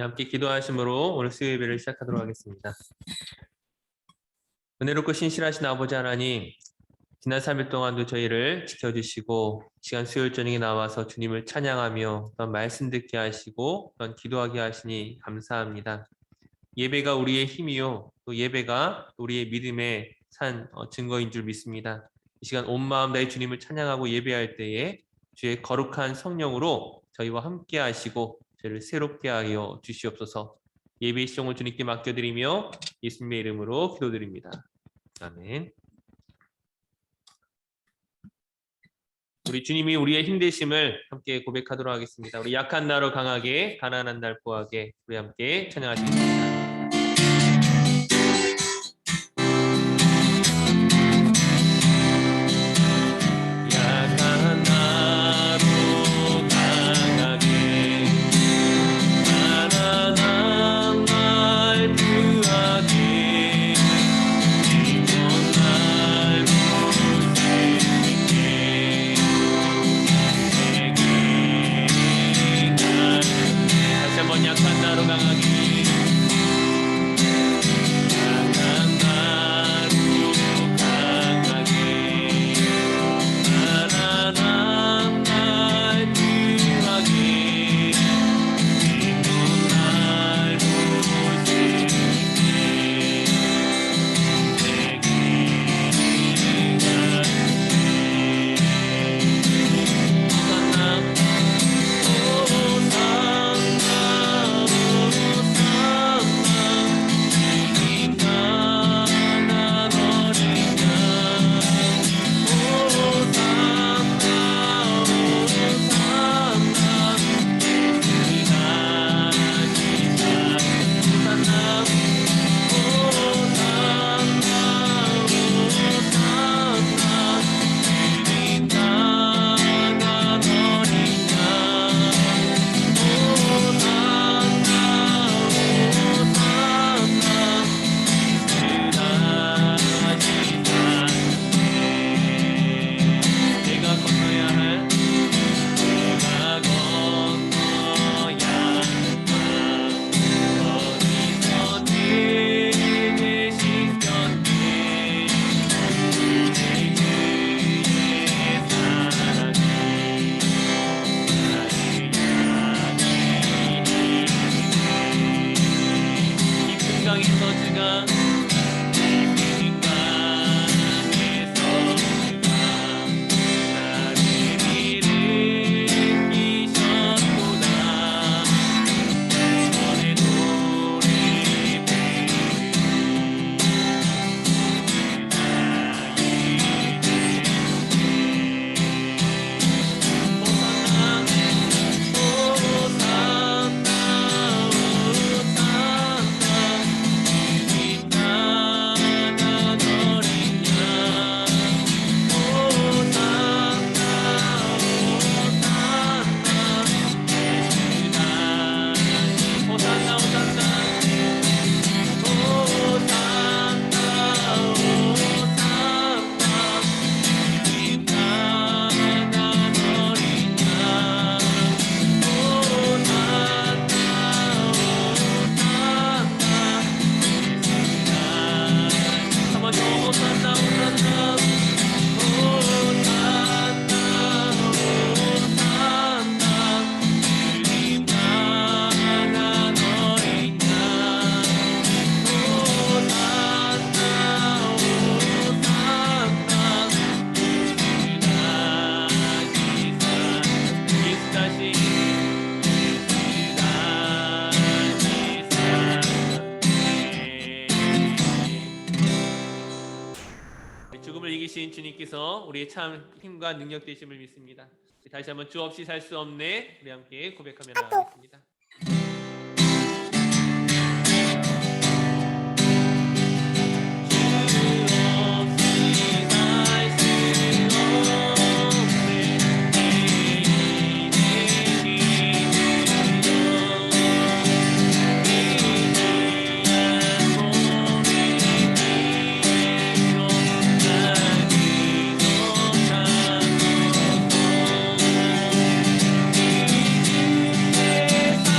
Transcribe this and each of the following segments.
함께 기도하심으로 오늘 수요 예배를 시작하도록 하겠습니다. 은혜롭고 신실하신 아버지 하나님, 지난 3일 동안도 저희를 지켜주시고 시간 수요일 저녁에 나와서 주님을 찬양하며 또한 말씀 듣게 하시고 또한 기도하게 하시니 감사합니다. 예배가 우리의 힘이요, 또 예배가 우리의 믿음의 산 증거인 줄 믿습니다. 이 시간 온 마음 다해 주님을 찬양하고 예배할 때에 주의 거룩한 성령으로 저희와 함께 하시고 저희를 새롭게 하여 주시옵소서. 예배의 시종을 주님께 맡겨드리며 예수님의 이름으로 기도드립니다. 아멘. 우리 주님이 우리의 힘 되심을 함께 고백하도록 하겠습니다. 우리 약한 나로 강하게, 가난한 날 보하게, 우리 함께 찬양하시겠습니다. 죽음을 이기신 주님께서 우리의 참 힘과 능력 되심을 믿습니다. 다시 한번 주 없이 살 수 없네, 우리 함께 고백하며 나가겠습니다. 내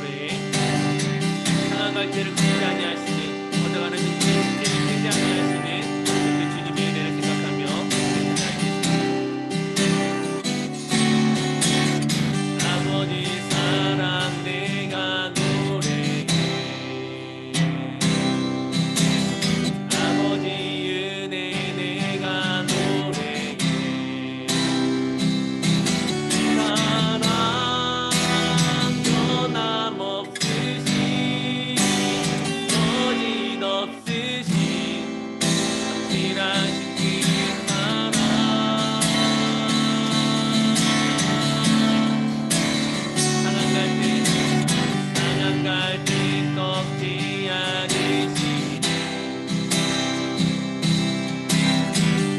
노래해. 상한 갈대를 굽지 아니하시는 걷어가는 눈길의 문제를 깨지 아니하시는 그 주님의 은혜를 생각하며 아버지 사랑 내가 노래해. 아버지 은혜 내가 노래해. 사랑 변함없으신 거짓없으신 확실하신 그 사랑 상한 갈대 꺾지 않으시네.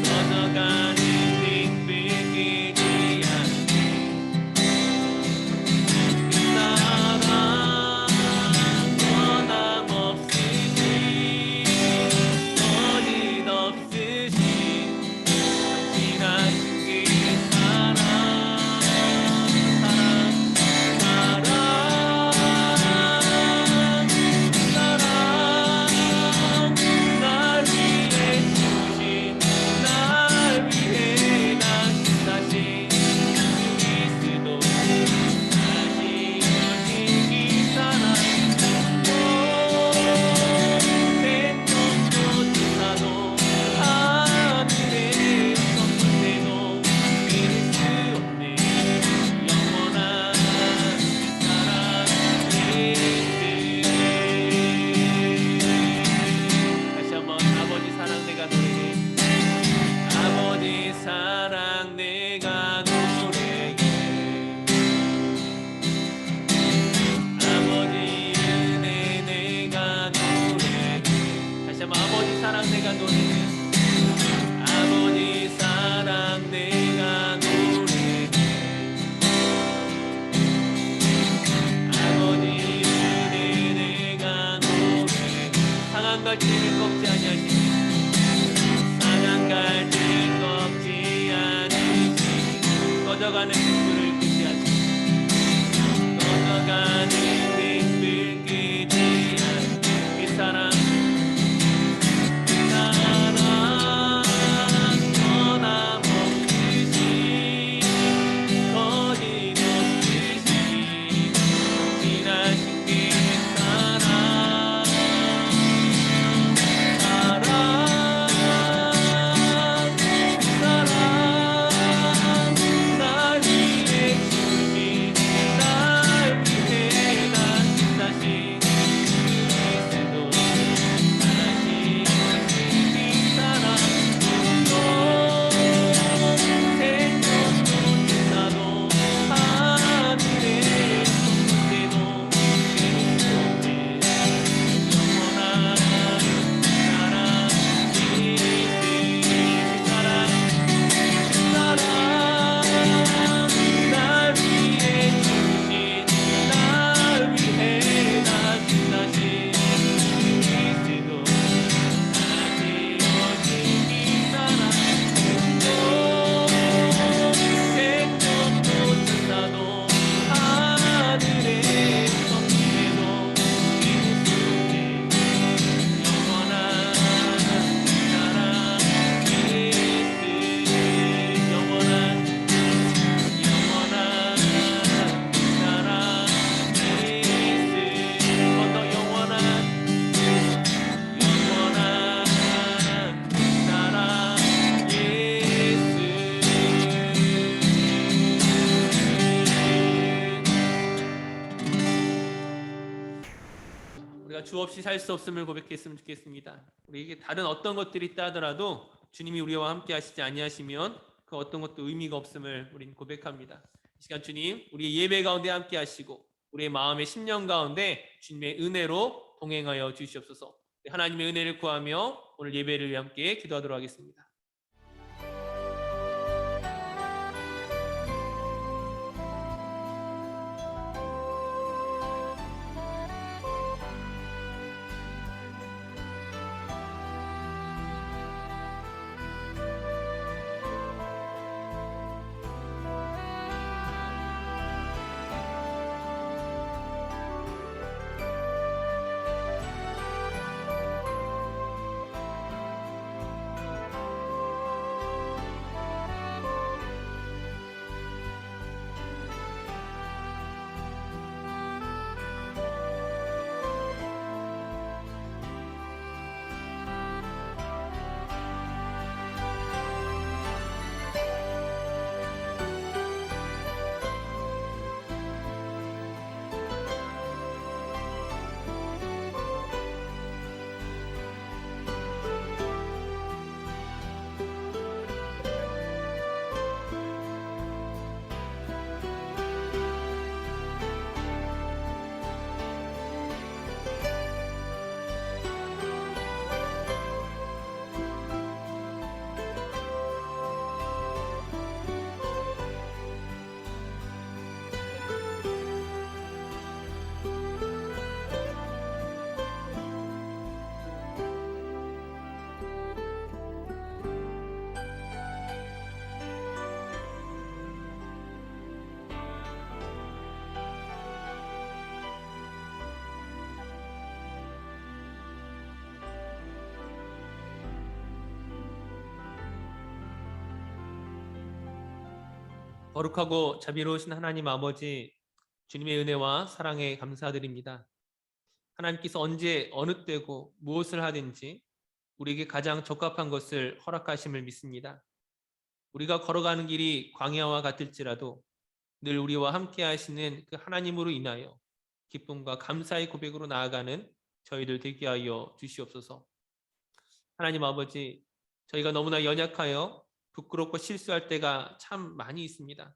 꺼져가는 빛불 끄지 않네. 그 사랑 변함없으신 거짓없으신 확실하신 그 사랑 날 위해 주신 날 위해 나신 그리스도 다시 오신 이 사랑 백년도 지나도 하늘의 선물대도 믿을 수 없네. 영원한 사랑 예수. 다시 한번 아버지 사랑 내가 노래해. 아버지 사랑 내가 노래해. 아버지 은혜 내가 노래해. 다시 한번 아버지 사랑 내가 노래해. 아버지 사랑 내가 노래해. 아버지 은혜 내가 노래해. 상한 갈대를 꺾지 아니하시니 상한 갈대를 꺾지 않으시니 꺼져가는 빛불을 끄지 않으시니 꺼져가는 빛불 끄지 않으시니 이 사랑 변함없으신 거짓없으신 확실하신 그 사랑 날 위해 주신 날 위해 나신 다시 그리스도 다시 오신 이 사랑 생명도 지나도 하늘의 선물대도 믿을 수 없네. 영원한 사랑 예수. 사랑 날 위해 주신 날 위해 나신 다시 그리스도 다시 오신 이 사랑 백년도 지나도 하늘의 선물대도 믿을 수 없네. 영원한 사랑 예수. 영원한 사랑 예수. 더 영원한 사랑 예수. 우리가 주 없이 살 수 없음을 고백했으면 좋겠습니다. 우리에게 다른 어떤 것들이 있다 하더라도 주님이 우리와 함께 하시지 아니하시면 그 어떤 것도 의미가 없음을 우린 고백합니다. 이 시간 주님 우리의 예배 가운데 함께 하시고 우리의 마음의 심령 가운데 주님의 은혜로 동행하여 주시옵소서. 하나님의 은혜를 구하며 오늘 예배를 위해 함께 기도하도록 하겠습니다. 거룩하고 자비로우신 하나님 아버지, 주님의 은혜와 사랑에 감사드립니다. 하나님께서 언제 어느 때고 무엇을 하든지 우리에게 가장 적합한 것을 허락하심을 믿습니다. 우리가 걸어가는 길이 광야와 같을지라도 늘 우리와 함께 하시는 그 하나님으로 인하여 기쁨과 감사의 고백으로 나아가는 저희들 되게 하여 주시옵소서. 하나님 아버지, 저희가 너무나 연약하여 부끄럽고 실수할 때가 참 많이 있습니다.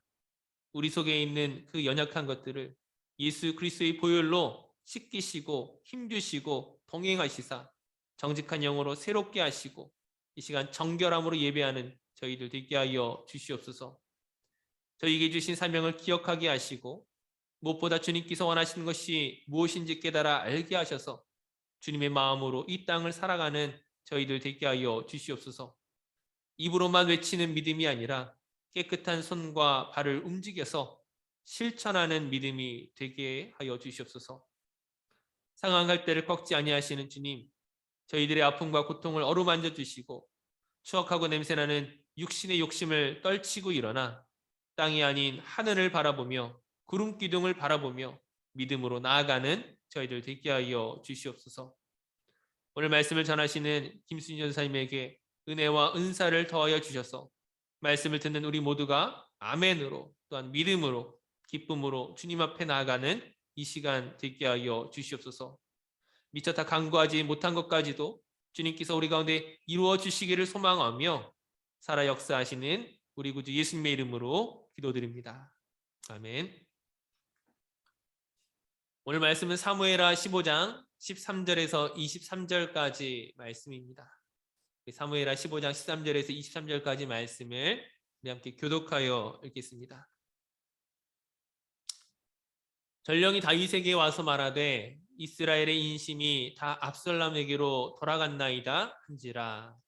우리 속에 있는 그 연약한 것들을 예수 그리스도의 보혈로 씻기시고 힘주시고 동행하시사 정직한 영으로 새롭게 하시고 이 시간 정결함으로 예배하는 저희들 되게 하여 주시옵소서. 저희에게 주신 사명을 기억하게 하시고 무엇보다 주님께서 원하시는 것이 무엇인지 깨달아 알게 하셔서 주님의 마음으로 이 땅을 살아가는 저희들 되게 하여 주시옵소서. 입으로만 외치는 믿음이 아니라 깨끗한 손과 발을 움직여서 실천하는 믿음이 되게 하여 주시옵소서. 상황할 때를 꺾지 아니하시는 주님, 저희들의 아픔과 고통을 어루만져 주시고 추억하고 냄새나는 육신의 욕심을 떨치고 일어나 땅이 아닌 하늘을 바라보며 구름 기둥을 바라보며 믿음으로 나아가는 저희들 되게 하여 주시옵소서. 오늘 말씀을 전하시는 김순희 전사님에게 은혜와 은사를 더하여 주셔서 말씀을 듣는 우리 모두가 아멘으로 또한 믿음으로 기쁨으로 주님 앞에 나아가는 이 시간 되게 하여 주시옵소서. 미처 다 간구하지 못한 것까지도 주님께서 우리 가운데 이루어 주시기를 소망하며 살아 역사하시는 우리 구주 예수님의 이름으로 기도드립니다. 아멘. 오늘 말씀은 사무엘하 15장 13절에서 23절까지 말씀입니다. 사무엘하 15장 13절에서 23절까지 말씀을 우리 함께 교독하여 읽겠습니다. 전령이 다윗에게 와서 말하되 이스라엘의 인심이 다 압살롬에게로 돌아갔나이다 한지라.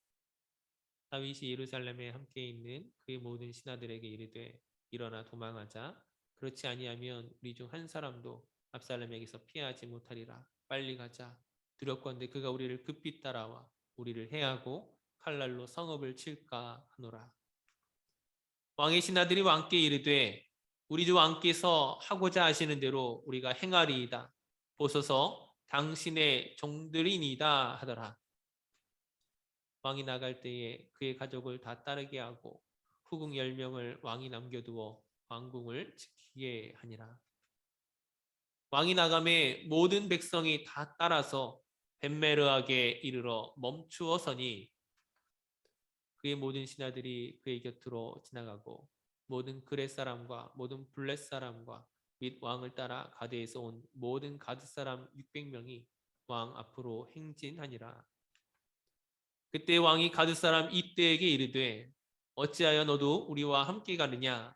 다윗이 예루살렘에 함께 있는 그의 모든 신하들에게 이르되 일어나 도망하자. 그렇지 아니하면 우리 중 한 사람도 압살롬에게서 피하지 못하리라. 빨리 가자. 두렵건대 그가 우리를 급히 따라와 우리를 해하고 칼날로 성읍을 칠까 하노라. 왕의 신하들이 왕께 이르되 우리 주 왕께서 하고자 하시는 대로 우리가 행하리이다. 보소서 당신의 종들이니다 하더라. 왕이 나갈 때에 그의 가족을 다 따르게 하고 후궁 10명을 왕이 남겨두어 왕궁을 지키게 하니라. 왕이 나감에 모든 백성이 다 따라서 벤메르하게 이르러 멈추어서니 그의 모든 신하들이 그의 곁으로 지나가고 모든 그렛 사람과 모든 블렛 사람과 및 왕을 따라 가드에서 온 모든 가드 사람 600명이 왕 앞으로 행진하니라. 그때 왕이 가드 사람 이때에게 이르되 어찌하여 너도 우리와 함께 가느냐?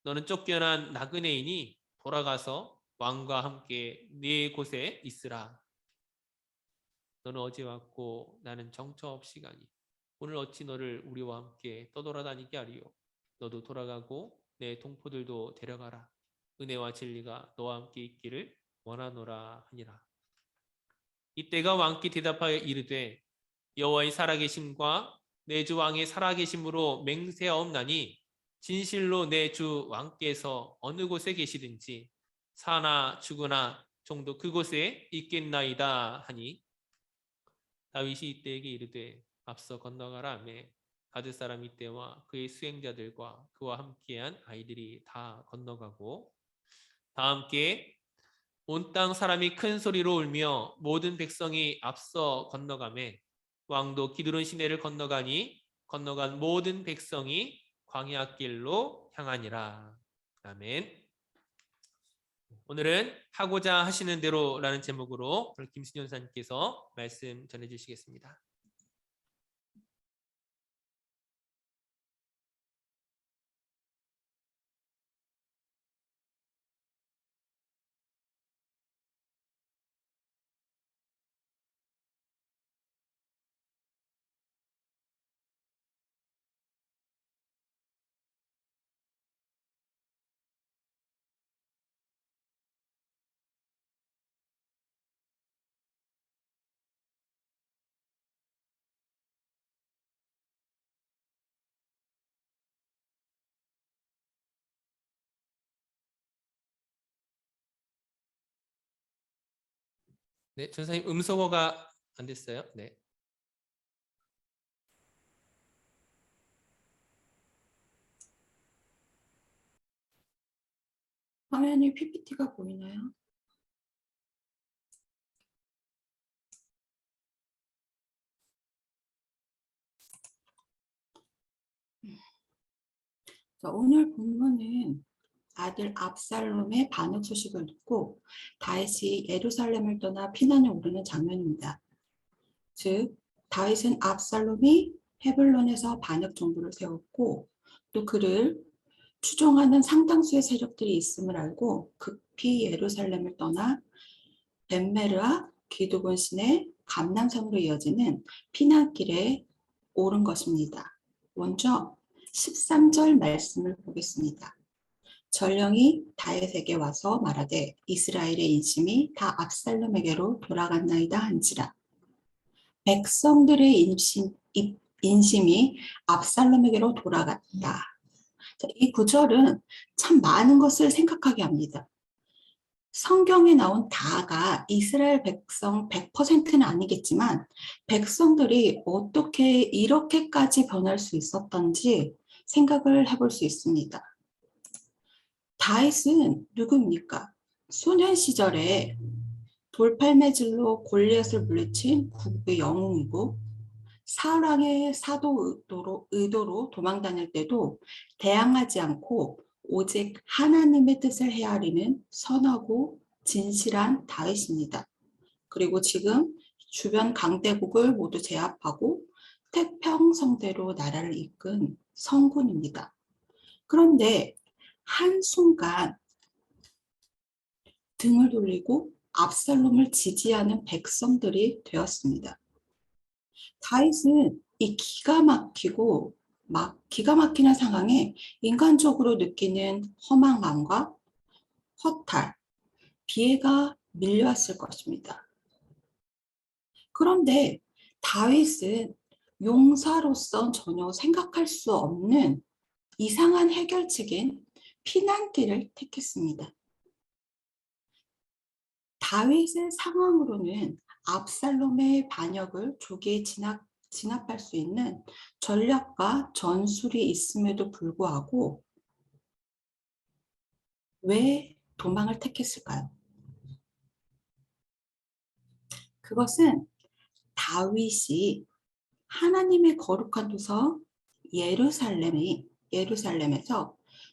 너는 쫓겨난 나그네이니 돌아가서 왕과 함께 네 곳에 있으라. 너는 어제 왔고 나는 정처 없이 가니 오늘 어찌 너를 우리와 함께 떠돌아다니게 하리요. 너도 돌아가고 내 동포들도 데려가라. 은혜와 진리가 너와 함께 있기를 원하노라 하니라. 이때가 왕께 대답하여 이르되 여호와의 살아계심과 내 주 왕의 살아계심으로 맹세하옵나니 진실로 내 주 왕께서 어느 곳에 계시든지 사나 죽으나 종도 그곳에 있겠나이다 하니 다윗이 이때에게 이르되 앞서 건너가라 하매 가드 사람 이때와 그의 수행자들과 그와 함께한 아이들이 다 건너가고 다 함께 온 땅 사람이 큰 소리로 울며 모든 백성이 앞서 건너가매 왕도 기드론 시내를 건너가니 건너간 모든 백성이 광야길로 향하니라. 아멘. 오늘은 하고자 하시는 대로라는 제목으로 김신현 선생님께서 말씀 전해주시겠습니다. 네, 전사님 음소거가 안 됐어요. 네. 화면에 PPT가 보이나요? 자, 오늘 본문은 아들 압살롬의 반역 소식을 듣고 다윗이 예루살렘을 떠나 피난에 오르는 장면입니다. 즉, 다윗은 압살롬이 헤블론에서 반역 정부를 세웠고 또 그를 추종하는 상당수의 세력들이 있음을 알고 급히 예루살렘을 떠나 벤메르와 기드곤 시내 감람산으로 이어지는 피난길에 오른 것입니다. 먼저 13절 말씀을 보겠습니다. 전령이 다윗에게 와서 말하되 이스라엘의 인심이 다 압살롬에게로 돌아갔나이다 한지라. 백성들의 인심이 압살롬에게로 돌아갔다. 이 구절은 참 많은 것을 생각하게 합니다. 성경에 나온 다가 이스라엘 백성 100%는 아니겠지만 백성들이 어떻게 이렇게까지 변할 수 있었던지 생각을 해볼 수 있습니다. 다윗은 누굽니까? 소년 시절에 돌팔매질로 골리앗을 물리친 국의 영웅이고 사울왕의 사도 의도로 도망 다닐 때도 대항하지 않고 오직 하나님의 뜻을 헤아리는 선하고 진실한 다윗입니다. 그리고 지금 주변 강대국을 모두 제압하고 태평성대로 나라를 이끈 성군입니다. 그런데 한순간 등을 돌리고 압살롬을 지지하는 백성들이 되었습니다. 다윗은 이 기가 막히는 상황에 인간적으로 느끼는 허망함과 허탈, 비애가 밀려왔을 것입니다. 그런데 다윗은 용사로서 전혀 생각할 수 없는 이상한 해결책인 피난길을 택했습니다. 다윗의 상황으로는 압살롬의 반역을 조기에 진압할 수 있는 전략과 전술이 있음에도 불구하고 왜 도망을 택했을까요? 그것은 다윗이 하나님의 거룩한 도서 예루살렘에서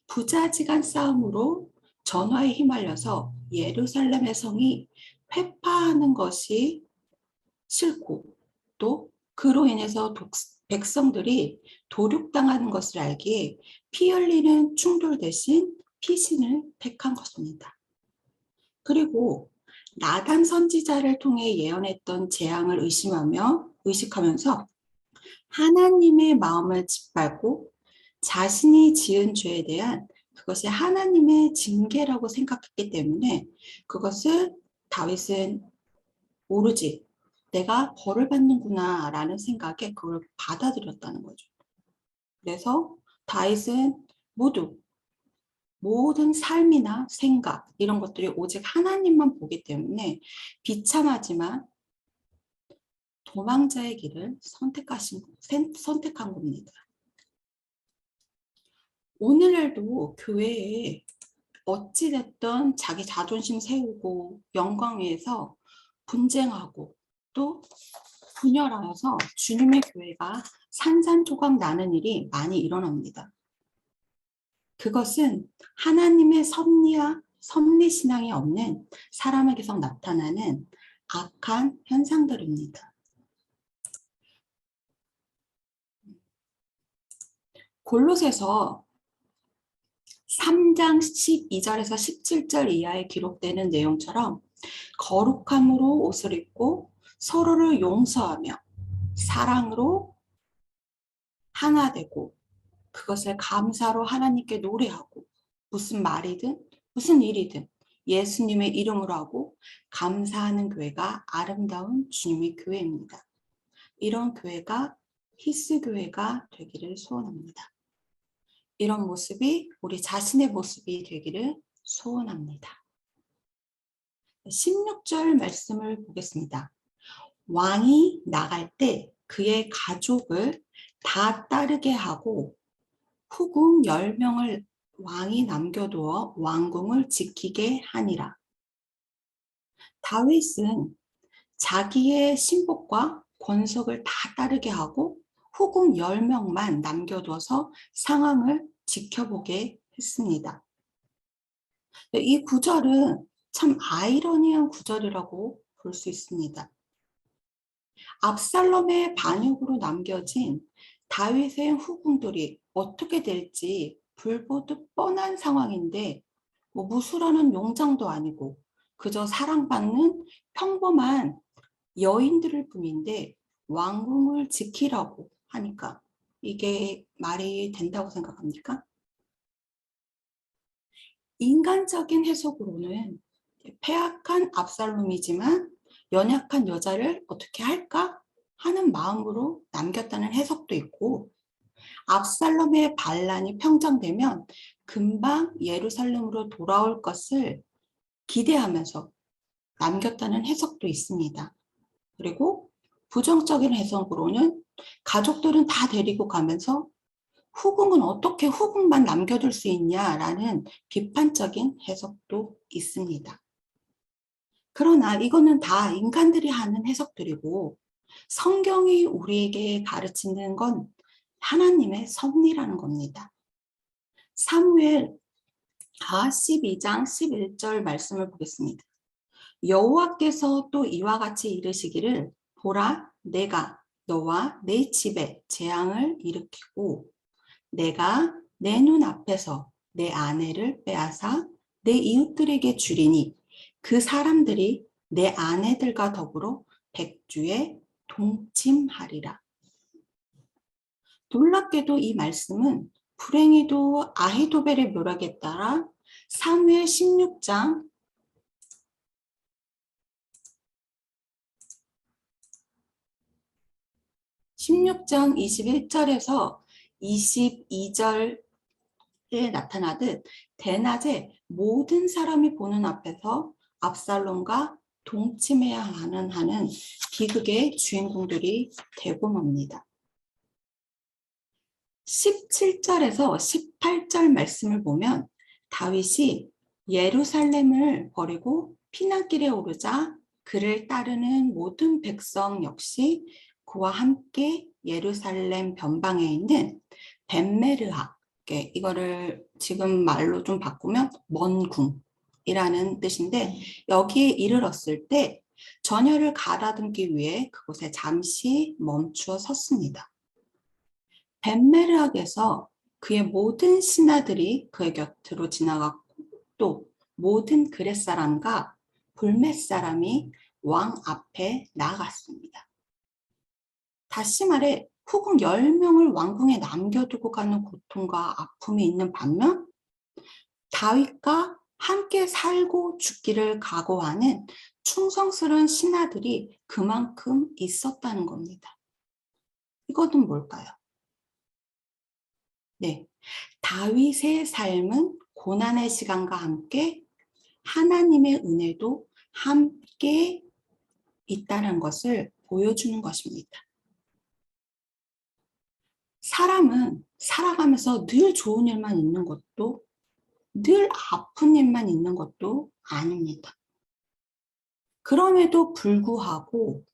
부자지간 싸움으로 전화에 휘말려서 예루살렘의 성이 회파하는 것이 싫고 또 그로 인해서 백성들이 도륙당하는 것을 알기에 피 흘리는 충돌 대신 피신을 택한 것입니다. 그리고 나단 선지자를 통해 예언했던 재앙을 의식하면서 하나님의 마음을 짓밟고 자신이 지은 죄에 대한 그것이 하나님의 징계라고 생각했기 때문에 그것을 다윗은 오로지 내가 벌을 받는구나 라는 생각에 그걸 받아들였다는 거죠. 그래서 다윗은 모든 삶이나 생각 이런 것들이 오직 하나님만 보기 때문에 비참하지만 도망자의 길을 선택한 겁니다. 오늘날도 교회에 어찌됐든 자기 자존심 세우고 영광 위해서 분쟁하고 또 분열하여서 주님의 교회가 산산조각 나는 일이 많이 일어납니다. 그것은 하나님의 섭리신앙이 없는 사람에게서 나타나는 악한 현상들입니다. 골로새서 3장 12절에서 17절 이하에 기록되는 내용처럼 거룩함으로 옷을 입고 서로를 용서하며 사랑으로 하나 되고 그것을 감사로 하나님께 노래하고 무슨 말이든 무슨 일이든 예수님의 이름으로 하고 감사하는 교회가 아름다운 주님의 교회입니다. 이런 교회가 히스 교회가 되기를 소원합니다. 이런 모습이 우리 자신의 모습이 되기를 소원합니다. 16절 말씀을 보겠습니다. 왕이 나갈 때 그의 가족을 다 따르게 하고 후궁 10명을 왕이 남겨두어 왕궁을 지키게 하니라. 다윗은 자기의 신복과 권속을 다 따르게 하고 후궁 10명만 남겨둬서 상황을 지켜보게 했습니다. 이 구절은 참 아이러니한 구절이라고 볼 수 있습니다. 압살롬의 반역으로 남겨진 다윗의 후궁들이 어떻게 될지 불보듯 뻔한 상황인데 무술하는 용장도 아니고 그저 사랑받는 평범한 여인들일 뿐인데 왕궁을 지키라고 하니까 이게 말이 된다고 생각합니까? 인간적인 해석으로는 패악한 압살롬이지만 연약한 여자를 어떻게 할까 하는 마음으로 남겼다는 해석도 있고 압살롬의 반란이 평정되면 금방 예루살렘으로 돌아올 것을 기대하면서 남겼다는 해석도 있습니다. 그리고 부정적인 해석으로는 가족들은 다 데리고 가면서 후궁은 어떻게 후궁만 남겨둘 수 있냐라는 비판적인 해석도 있습니다. 그러나 이거는 다 인간들이 하는 해석들이고 성경이 우리에게 가르치는 건 하나님의 섭리라는 겁니다. 사무엘 12장 11절 말씀을 보겠습니다. 여호와께서 또 이와 같이 이르시기를 보라 내가 너와 내 집에 재앙을 일으키고 내가 내 눈 앞에서 내 아내를 빼앗아 내 이웃들에게 주리니 그 사람들이 내 아내들과 더불어 백주에 동침하리라. 놀랍게도 이 말씀은 불행히도 아히도벨의 묘락에 따라 사무엘 16장 21절에서 22절에 나타나듯 대낮에 모든 사람이 보는 앞에서 압살롬과 동침해야 하는 비극의 주인공들이 되고 맙니다. 17절에서 18절 말씀을 보면 다윗이 예루살렘을 버리고 피난길에 오르자 그를 따르는 모든 백성 역시 그와 함께 예루살렘 변방에 있는 벳메르하, 이거를 지금 말로 좀 바꾸면 먼 궁이라는 뜻인데 여기에 이르렀을 때 전열을 가다듬기 위해 그곳에 잠시 멈추어 섰습니다. 벳메르학에서 그의 모든 신하들이 그의 곁으로 지나갔고 또 모든 그렛 사람과 불멧 사람이 왕 앞에 나아갔습니다. 다시 말해 후궁 10명을 왕궁에 남겨두고 가는 고통과 아픔이 있는 반면 다윗과 함께 살고 죽기를 각오하는 충성스러운 신하들이 그만큼 있었다는 겁니다. 이것은 뭘까요? 네, 다윗의 삶은 고난의 시간과 함께 하나님의 은혜도 함께 있다는 것을 보여주는 것입니다. 사람은 살아가면서 늘 좋은 일만 있는 것도 늘 아픈 일만 있는 것도 아닙니다. 그럼에도 불구하고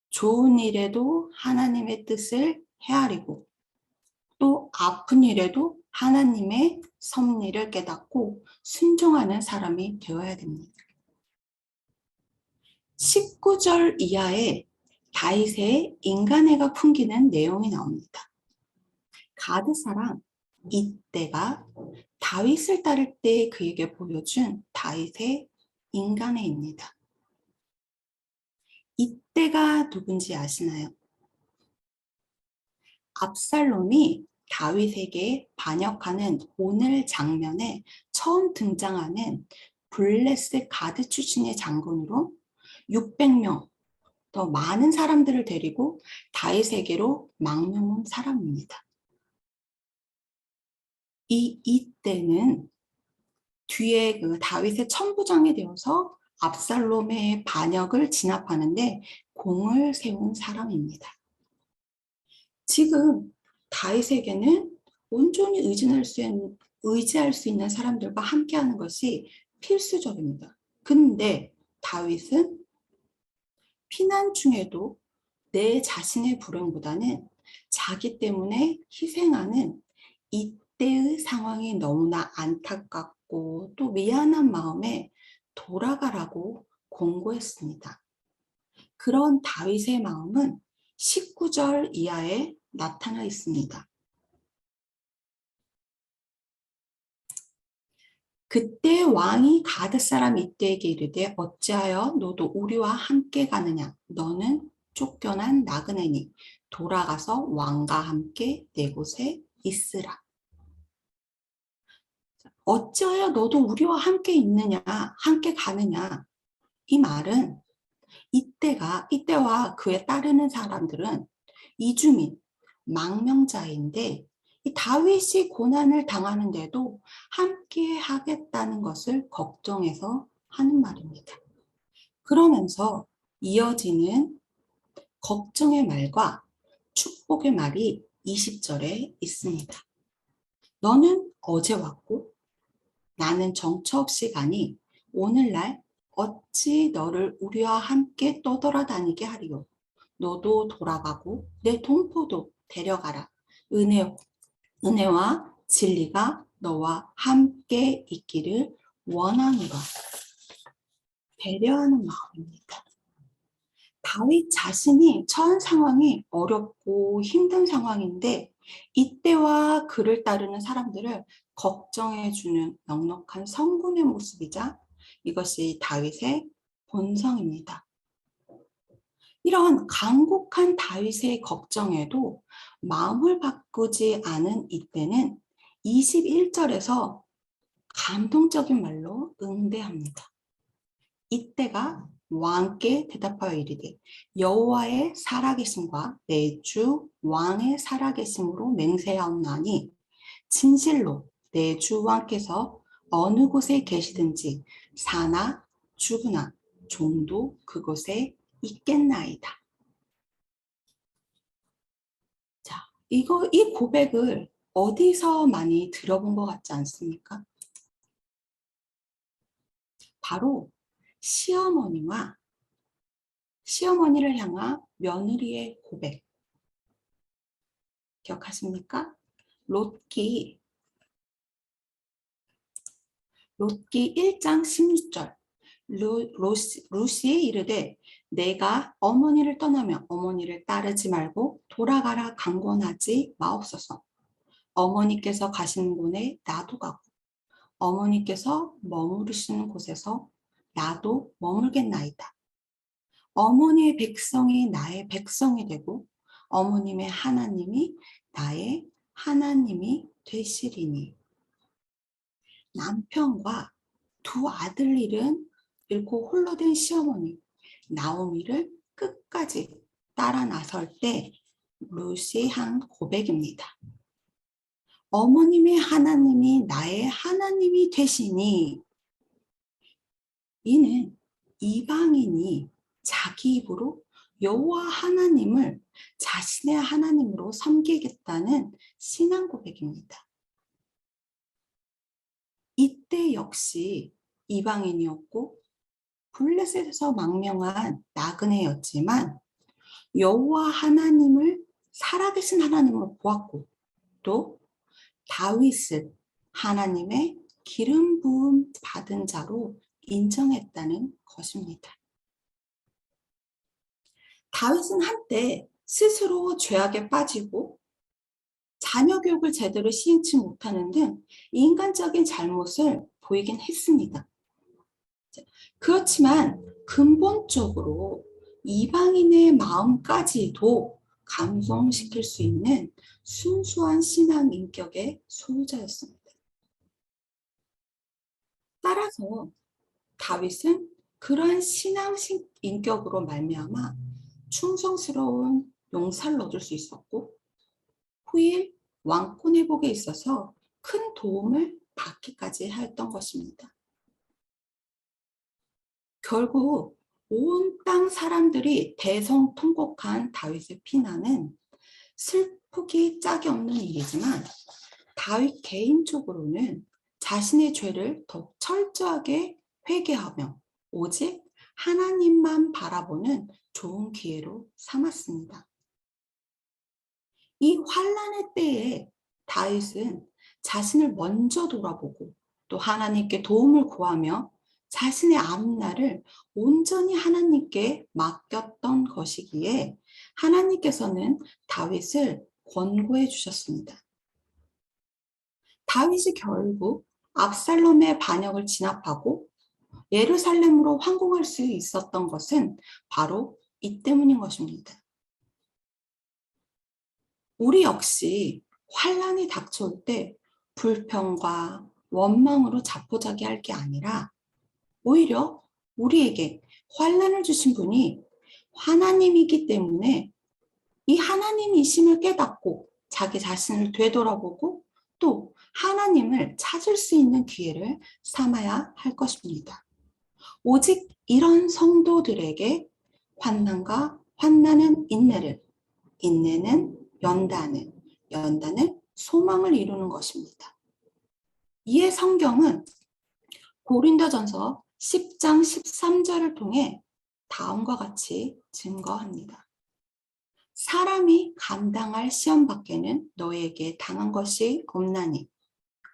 좋은 일에도 하나님의 뜻을 헤아리고 또 아픈 일에도 하나님의 섭리를 깨닫고 순종하는 사람이 되어야 됩니다. 19절 이하에 다윗의 인간애가 풍기는 내용이 나옵니다. 가드 사람 이때가 다윗을 따를 때 그에게 보여준 다윗의 인간애입니다. 이때가 누군지 아시나요? 압살롬이 다윗에게 반역하는 오늘 장면에 처음 등장하는 블레셋 가드 출신의 장군으로 600명 더 많은 사람들을 데리고 다윗에게로 망명한 사람입니다. 이때는 뒤에 그 다윗의 천부장이 되어서 압살롬의 반역을 진압하는데 공을 세운 사람입니다. 지금 다윗에게는 온전히 의지할 수 있는 사람들과 함께하는 것이 필수적입니다. 근데 다윗은 피난 중에도 내 자신의 불행보다는 자기 때문에 희생하는 이때의 상황이 너무나 안타깝고 또 미안한 마음에 돌아가라고 권고했습니다. 그런 다윗의 마음은 19절 이하에 나타나 있습니다. 그때 왕이 가드 사람 이때에게 이르되 어찌하여 너도 우리와 함께 가느냐 너는 쫓겨난 나그네니 돌아가서 왕과 함께 내 곳에 있으라. 어찌하여 너도 우리와 함께 있느냐 함께 가느냐 이 말은 이때와 그에 따르는 사람들은 이주민 망명자인데 이 다윗이 고난을 당하는데도 함께 하겠다는 것을 걱정해서 하는 말입니다. 그러면서 이어지는 걱정의 말과 축복의 말이 20절에 있습니다. 너는 어제 왔고 나는 정처 없이 가니 오늘날 어찌 너를 우리와 함께 떠돌아다니게 하리요. 너도 돌아가고 내 동포도 데려가라. 은혜와 진리가 너와 함께 있기를 원하노라. 배려하는 마음입니다. 다윗 자신이 처한 상황이 어렵고 힘든 상황인데 이때와 그를 따르는 사람들을 걱정해주는 넉넉한 성군의 모습이자 이것이 다윗의 본성입니다. 이런 간곡한 다윗의 걱정에도 마음을 바꾸지 않은 이때는 21절에서 감동적인 말로 응대합니다. 이때가 왕께 대답하여 이르되 여호와의 살아계심과 내 주 왕의 살아계심으로 맹세하옵나니 진실로 내 주 왕께서 어느 곳에 계시든지 사나 죽으나 종도 그곳에 있겠나이다. 자, 이 고백을 어디서 많이 들어본 것 같지 않습니까? 바로 시어머니를 향한 며느리의 고백. 기억하십니까? 롯기 1장 16절. 루시에 이르되 내가 어머니를 떠나며 어머니를 따르지 말고 돌아가라 강권하지 마옵소서. 어머니께서 가시는 곳에 나도 가고 어머니께서 머무르시는 곳에서 나도 머물겠나이다. 어머니의 백성이 나의 백성이 되고 어머님의 하나님이 나의 하나님이 되시리니. 남편과 두 아들 잃고 홀로 된 시어머니 나오미를 끝까지 따라 나설 때 루시의 한 고백입니다. 어머님의 하나님이 나의 하나님이 되시니 이는 이방인이 자기 입으로 여호와 하나님을 자신의 하나님으로 섬기겠다는 신앙 고백입니다. 이때 역시 이방인이었고 블레셋에서 망명한 나그네였지만 여호와 하나님을 살아계신 하나님으로 보았고 또 다윗을 하나님의 기름 부음 받은 자로 인정했다는 것입니다. 다윗은 한때 스스로 죄악에 빠지고 자녀 교육을 제대로 시행치 못하는 등 인간적인 잘못을 보이긴 했습니다. 그렇지만 근본적으로 이방인의 마음까지도 감동시킬 수 있는 순수한 신앙 인격의 소유자였습니다. 따라서 다윗은 그러한 신앙 인격으로 말미암아 충성스러운 용사를 얻을 수 있었고 후일 왕권 회복에 있어서 큰 도움을 받기까지 하였던 것입니다. 결국 온 땅 사람들이 대성통곡한 다윗의 피난은 슬프기 짝이 없는 일이지만 다윗 개인적으로는 자신의 죄를 더욱 철저하게 회개하며 오직 하나님만 바라보는 좋은 기회로 삼았습니다. 이 환난의 때에 다윗은 자신을 먼저 돌아보고 또 하나님께 도움을 구하며 자신의 앞날을 온전히 하나님께 맡겼던 것이기에 하나님께서는 다윗을 권고해 주셨습니다. 다윗이 결국 압살롬의 반역을 진압하고 예루살렘으로 황공할 수 있었던 것은 바로 이 때문인 것입니다. 우리 역시 환난이 닥쳐올 때 불평과 원망으로 자포자기할 게 아니라 오히려 우리에게 환난을 주신 분이 하나님이기 때문에 이 하나님이심을 깨닫고 자기 자신을 되돌아보고 또 하나님을 찾을 수 있는 기회를 삼아야 할 것입니다. 오직 이런 성도들에게 환난은 인내를, 인내는 연단을, 연단은 소망을 이루는 것입니다. 이에 성경은 고린도전서 10장 13절을 통해 다음과 같이 증거합니다. 사람이 감당할 시험 밖에는 너에게 당한 것이 없나니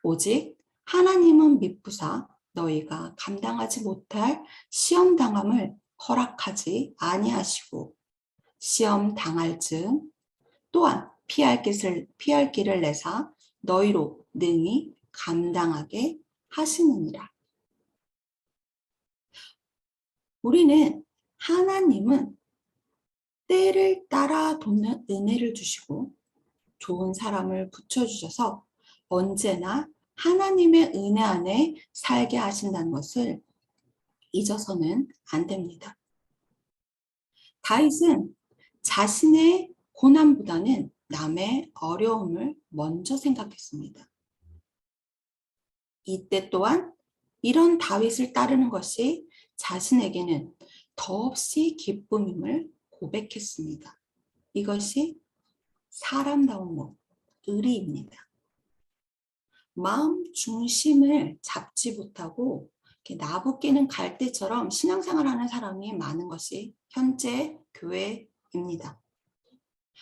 오직 하나님은 미쁘사 너희가 감당하지 못할 시험 당함을 허락하지 아니하시고 시험 당할 즈음 또한 피할 길을 내사 너희로 능히 감당하게 하시느니라. 우리는 하나님은 때를 따라 돕는 은혜를 주시고 좋은 사람을 붙여주셔서 언제나 하나님의 은혜 안에 살게 하신다는 것을 잊어서는 안 됩니다. 다윗은 자신의 고난보다는 남의 어려움을 먼저 생각했습니다. 이때 또한 이런 다윗을 따르는 것이 자신에게는 더없이 기쁨임을 고백했습니다. 이것이 사람다운 것, 의리입니다. 마음 중심을 잡지 못하고 나부끼는 갈대처럼 신앙생활하는 사람이 많은 것이 현재 교회입니다.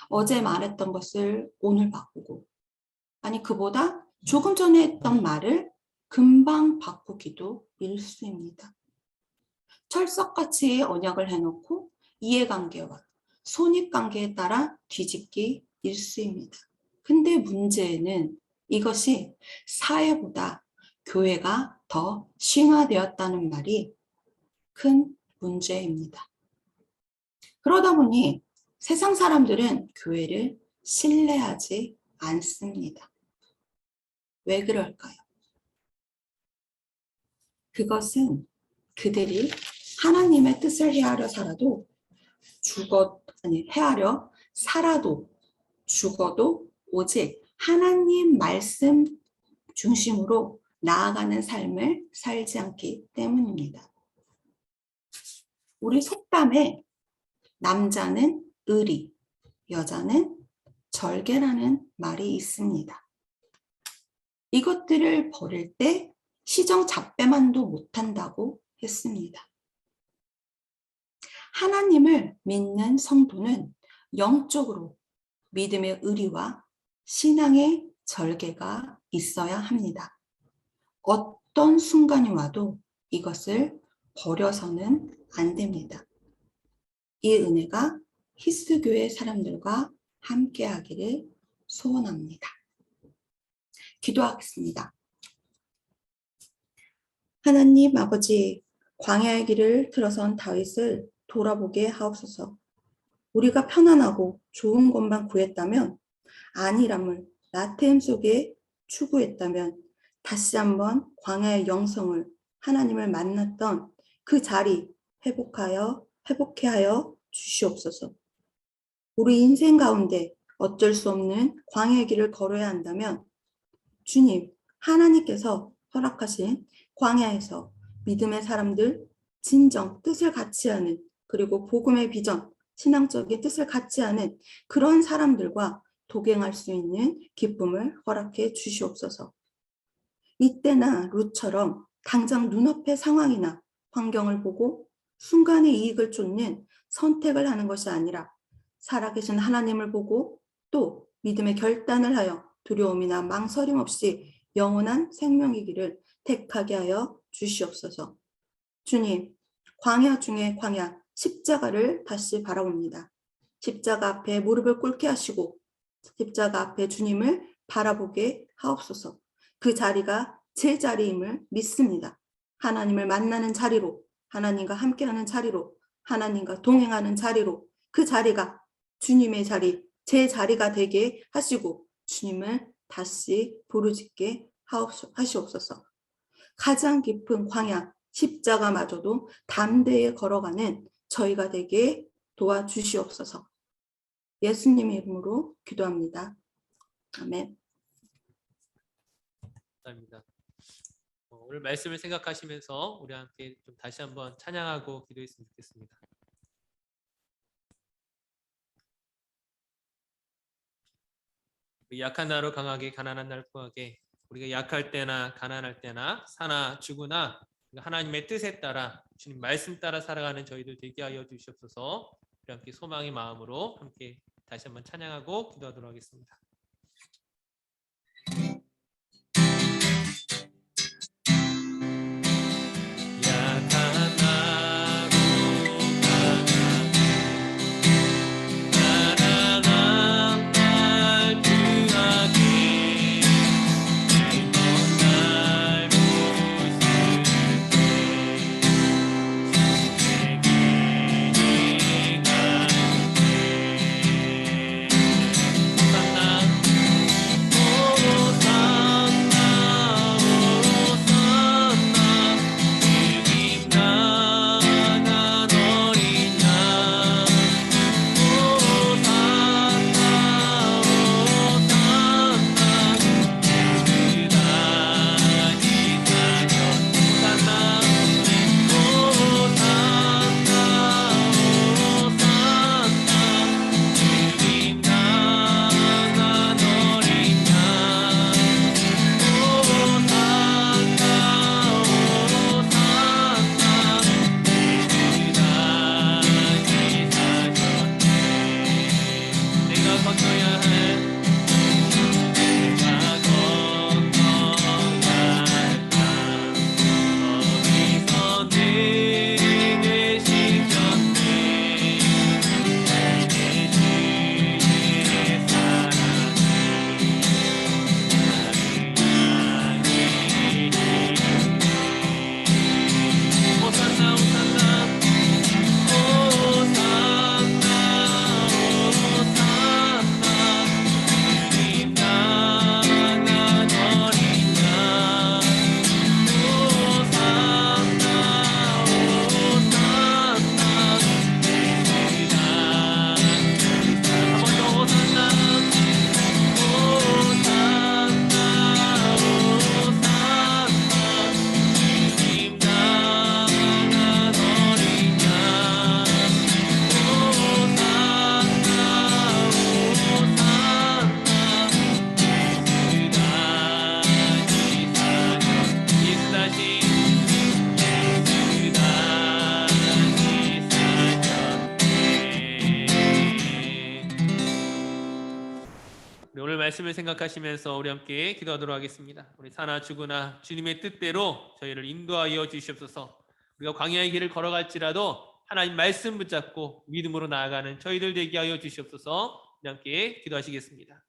어제 말했던 것을 오늘 바꾸고, 아니 그보다 조금 전에 했던 말을 금방 바꾸기도 일수입니다. 철석같이 언약을 해놓고 이해관계와 손익관계에 따라 뒤집기 일수입니다. 근데 문제는 이것이 사회보다 교회가 더 심화되었다는 말이 큰 문제입니다. 그러다 보니 세상 사람들은 교회를 신뢰하지 않습니다. 왜 그럴까요? 그것은 그들이 하나님의 뜻을 헤아려 살아도 헤아려 살아도 죽어도 오직 하나님 말씀 중심으로 나아가는 삶을 살지 않기 때문입니다. 우리 속담에 남자는 의리, 여자는 절개라는 말이 있습니다. 이것들을 버릴 때 시정잡배만도 못한다고 했습니다. 하나님을 믿는 성도는 영적으로 믿음의 의리와 신앙의 절개가 있어야 합니다. 어떤 순간이 와도 이것을 버려서는 안 됩니다. 이 은혜가 히스교회 사람들과 함께하기를 소원합니다. 기도하겠습니다. 하나님 아버지, 광야의 길을 들어선 다윗을 돌아보게 하옵소서. 우리가 편안하고 좋은 것만 구했다면, 안일함을 나태함 속에 추구했다면 다시 한번 광야의 영성을 하나님을 만났던 그 자리 회복해 하여 주시옵소서. 우리 인생 가운데 어쩔 수 없는 광야의 길을 걸어야 한다면 주님, 하나님께서 허락하신 광야에서 믿음의 사람들 진정, 뜻을 같이 하는, 그리고 복음의 비전, 신앙적인 뜻을 같이 하는 그런 사람들과 동행할 수 있는 기쁨을 허락해 주시옵소서. 이때나 룻처럼 당장 눈앞의 상황이나 환경을 보고 순간의 이익을 쫓는 선택을 하는 것이 아니라 살아계신 하나님을 보고 또 믿음의 결단을 하여 두려움이나 망설임 없이 영원한 생명이기를 택하게 하여 주시옵소서. 주님, 광야 중에 광야, 십자가를 다시 바라봅니다. 십자가 앞에 무릎을 꿇게 하시고 십자가 앞에 주님을 바라보게 하옵소서. 그 자리가 제 자리임을 믿습니다. 하나님을 만나는 자리로, 하나님과 함께하는 자리로, 하나님과 동행하는 자리로, 그 자리가 주님의 자리, 제 자리가 되게 하시고 주님을 다시 부르짖게 하시옵소서. 가장 깊은 광야, 십자가마저도 담대히 걸어가는 저희가 되게 도와주시옵소서. 예수님의 이름으로 기도합니다. 아멘. 감사합니다. 오늘 말씀을 생각하시면서 우리 함께 좀 다시 한번 찬양하고 기도했으면 좋겠습니다. 약한 나로 강하게, 가난한 나로 풍하게, 우리가 약할 때나 가난할 때나 사나 죽으나 하나님의 뜻에 따라 주님 말씀 따라 살아가는 저희들 되게 하여 주시옵소서. 우리 함께 소망의 마음으로 함께 다시 한번 찬양하고 기도하도록 하겠습니다. 오늘 말씀을 생각하시면서 우리 함께 기도하도록 하겠습니다. 우리 사나 죽으나 주님의 뜻대로 저희를 인도하여 주시옵소서. 우리가 광야의 길을 걸어갈지라도 하나님 말씀 붙잡고 믿음으로 나아가는 저희들 되게 하여 주시옵소서. 우리 함께 기도하시겠습니다.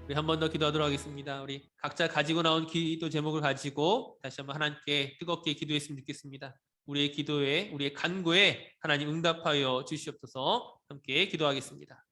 우리 한 번 더 기도하도록 하겠습니다. 우리 각자 가지고 나온 기도 제목을 가지고 다시 한번 하나님께 뜨겁게 기도했으면 좋겠습니다. 우리의 기도에, 우리의 간구에 하나님 응답하여 주시옵소서. 함께 기도하겠습니다.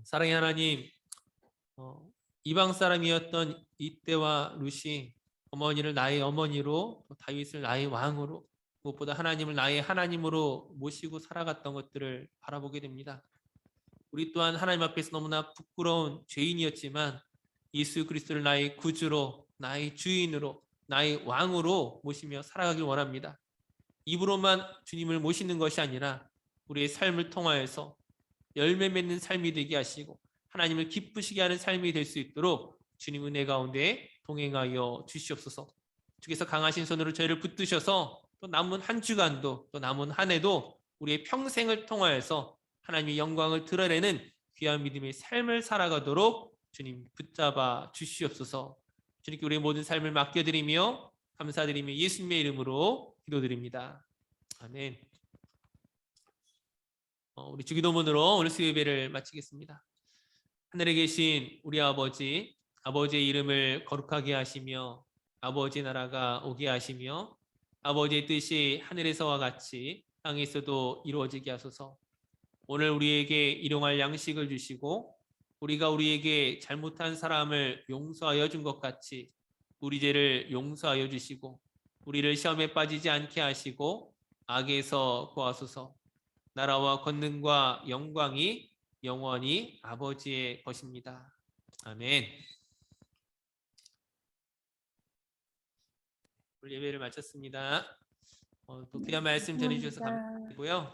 사랑의 하나님, 이방 사람이었던 이때와 룻이 어머니를 나의 어머니로, 또 다윗을 나의 왕으로, 무엇보다 하나님을 나의 하나님으로 모시고 살아갔던 것들을 바라보게 됩니다. 우리 또한 하나님 앞에서 너무나 부끄러운 죄인이었지만 예수 그리스도를 나의 구주로, 나의 주인으로, 나의 왕으로 모시며 살아가길 원합니다. 입으로만 주님을 모시는 것이 아니라 우리의 삶을 통하여서 열매 맺는 삶이 되게 하시고 하나님을 기쁘시게 하는 삶이 될 수 있도록 주님 은혜 가운데 동행하여 주시옵소서. 주께서 강하신 손으로 저희를 붙드셔서 또 남은 한 주간도 또 남은 한 해도 우리의 평생을 통하여서 하나님의 영광을 드러내는 귀한 믿음의 삶을 살아가도록 주님 붙잡아 주시옵소서. 주님께 우리의 모든 삶을 맡겨드리며 감사드리며 예수님의 이름으로 기도드립니다. 아멘. 우리 주기도문으로 오늘 수요 예배를 마치겠습니다. 하늘에 계신 우리 아버지, 아버지의 이름을 거룩하게 하시며 아버지의 나라가 오게 하시며 아버지의 뜻이 하늘에서와 같이 땅에서도 이루어지게 하소서. 오늘 우리에게 일용할 양식을 주시고 우리가 우리에게 잘못한 사람을 용서하여 준 것 같이 우리 죄를 용서하여 주시고 우리를 시험에 빠지지 않게 하시고 악에서 구하소서. 나라와 권능과 영광이 영원히 아버지의 것입니다. 아멘. 오늘 예배를 마쳤습니다. 또 귀한 말씀 전해주셔서 감사합니다. 감사드리고요.